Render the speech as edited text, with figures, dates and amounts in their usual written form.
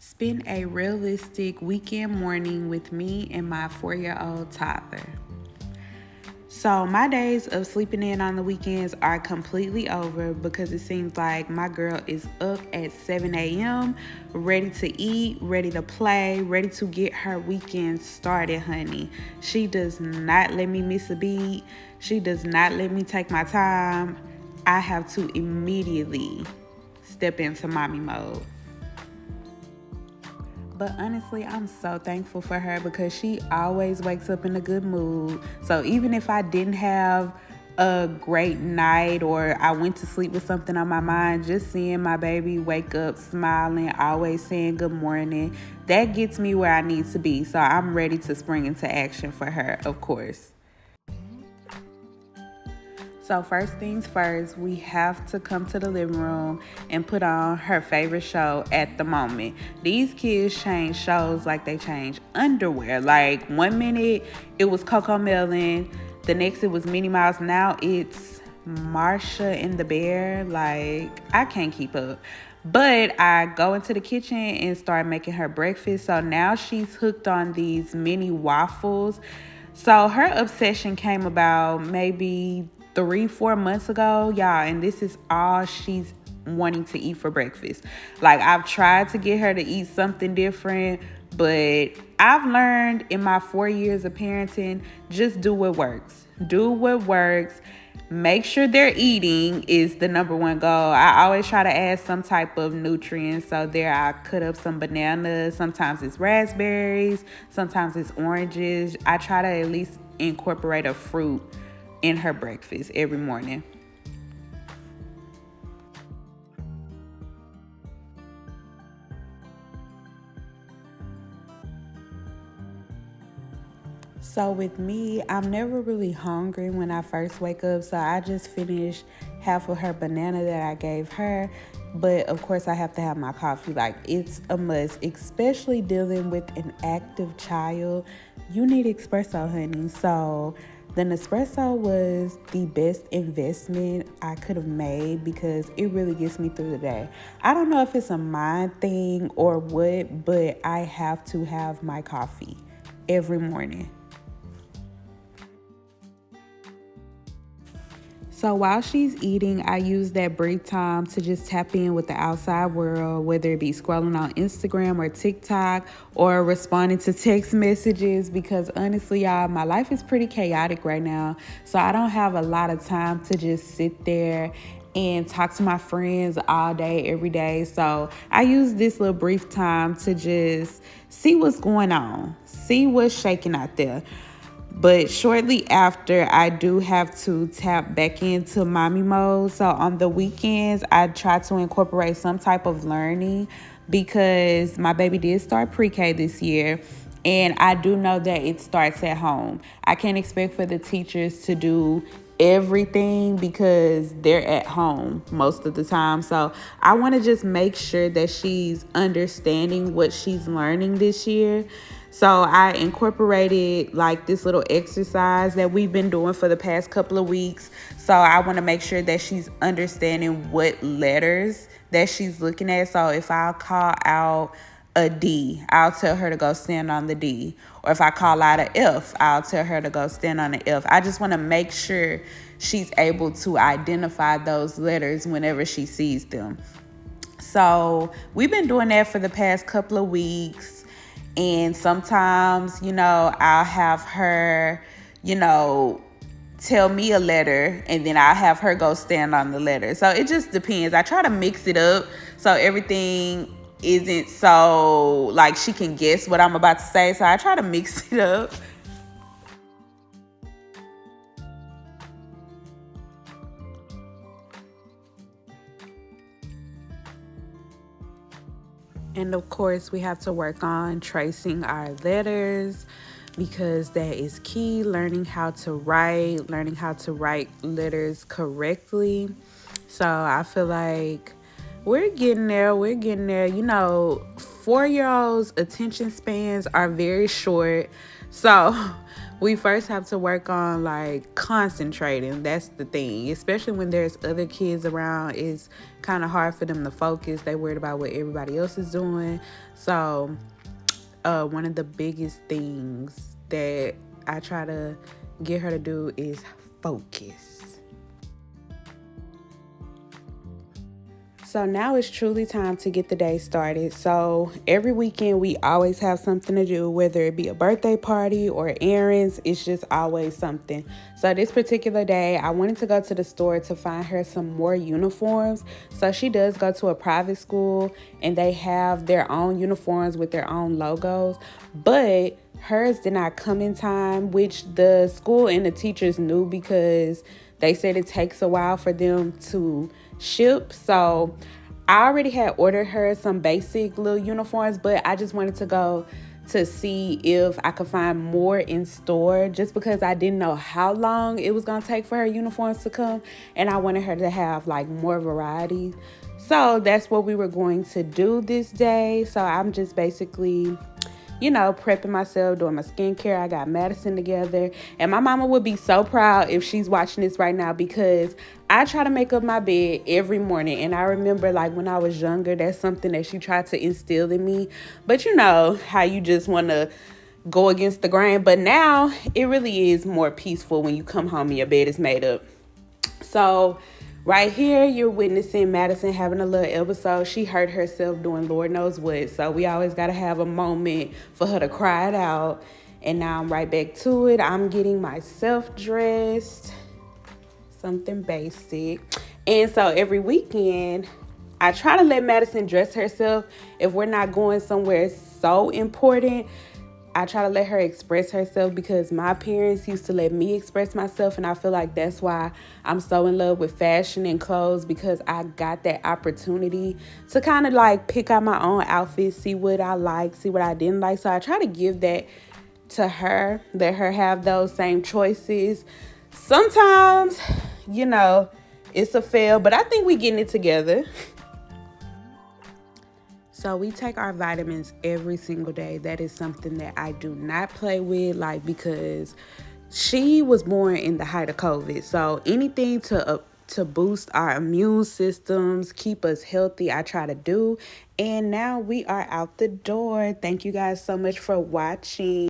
Spend a realistic weekend morning with me and my 4-year-old toddler. So, my days of sleeping in on the weekends are completely over because it seems like my girl is up at 7 a.m., ready to eat, ready to play, ready to get her weekend started, honey. She does not let me miss a beat. She does not let me take my time. I have to immediately step into mommy mode. But honestly, I'm so thankful for her because she always wakes up in a good mood. So even if I didn't have a great night or I went to sleep with something on my mind, just seeing my baby wake up smiling, always saying good morning, that gets me where I need to be. So I'm ready to spring into action for her, of course. So first things first, we have to come to the living room and put on her favorite show at the moment. These kids change shows like they change underwear. Like 1 minute it was Coco Melon, the next it was Minnie Mouse, now it's Marsha and the Bear. Like I can't keep up. But I go into the kitchen and start making her breakfast. So now she's hooked on these mini waffles. So her obsession came about maybe 3-4 months ago, y'all, and this is all she's wanting to eat for breakfast. Like I've tried to get her to eat something different, but I've learned in my 4 years of parenting, just do what works. Do what works. Make sure they're eating is the number one goal. I always try to add some type of nutrients. So there I cut up some bananas. Sometimes it's raspberries. Sometimes it's oranges. I try to at least incorporate a fruit in her breakfast every morning. So with me, I'm never really hungry when I first wake up. So I just finished half of her banana that I gave her. But of course, I have to have my coffee. Like it's a must, especially dealing with an active child. You need espresso, honey. So the Nespresso was the best investment I could have made because it really gets me through the day. I don't know if it's a mind thing or what, but I have to have my coffee every morning. So while she's eating, I use that break time to just tap in with the outside world, whether it be scrolling on Instagram or TikTok or responding to text messages, because honestly, y'all, my life is pretty chaotic right now. So I don't have a lot of time to just sit there and talk to my friends all day, every day. So I use this little brief time to just see what's going on, see what's shaking out there. But shortly after, I do have to tap back into mommy mode. So on the weekends, I try to incorporate some type of learning because my baby did start pre-K this year. And I do know that it starts at home. I can't expect for the teachers to do everything because they're at home most of the time. So I want to just make sure that she's understanding what she's learning this year. So I incorporated like this little exercise that we've been doing for the past couple of weeks. So I want to make sure that she's understanding what letters that she's looking at. So if I call out a D, I'll tell her to go stand on the D. Or if I call out an F, I'll tell her to go stand on the F. I just want to make sure she's able to identify those letters whenever she sees them. So we've been doing that for the past couple of weeks. And sometimes, I'll have her, tell me a letter and then I'll have her go stand on the letter. So it just depends. I try to mix it up so everything isn't so like she can guess what I'm about to say. So I try to mix it up. And of course, we have to work on tracing our letters because that is key. Learning how to write letters correctly. So I feel like We're getting there. We're getting there. 4-year-olds' attention spans are very short. So we first have to work on like concentrating. That's the thing. Especially when there's other kids around, it's kind of hard for them to focus. They worried about what everybody else is doing. So one of the biggest things that I try to get her to do is focus. So now it's truly time to get the day started. So every weekend we always have something to do, whether it be a birthday party or errands, it's just always something. So this particular day, I wanted to go to the store to find her some more uniforms. So she does go to a private school and they have their own uniforms with their own logos, but hers did not come in time, which the school and the teachers knew because they said it takes a while for them to ship. So I already had ordered her some basic little uniforms, but I just wanted to go to see if I could find more in store just because I didn't know how long it was going to take for her uniforms to come, and I wanted her to have like more variety. So that's what we were going to do this day. So I'm just basically prepping myself, doing my skincare. I got Madison together. And my mama would be so proud if she's watching this right now because I try to make up my bed every morning. And I remember like when I was younger, that's something that she tried to instill in me. But you know how you just want to go against the grain. But now it really is more peaceful when you come home and your bed is made up. So right here, you're witnessing Madison having a little episode. She hurt herself doing Lord knows what. So we always got to have a moment for her to cry it out. And now I'm right back to it. I'm getting myself dressed. Something basic. And so every weekend, I try to let Madison dress herself. If we're not going somewhere so important, I try to let her express herself because my parents used to let me express myself, and I feel like that's why I'm so in love with fashion and clothes, because I got that opportunity to kind of like pick out my own outfits, see what I like, see what I didn't like. So I try to give that to her, let her have those same choices. Sometimes, it's a fail, but I think we getting it together. So we take our vitamins every single day. That is something that I do not play with, like, because she was born in the height of COVID. So anything to boost our immune systems, keep us healthy, I try to do. And now we are out the door. Thank you guys so much for watching.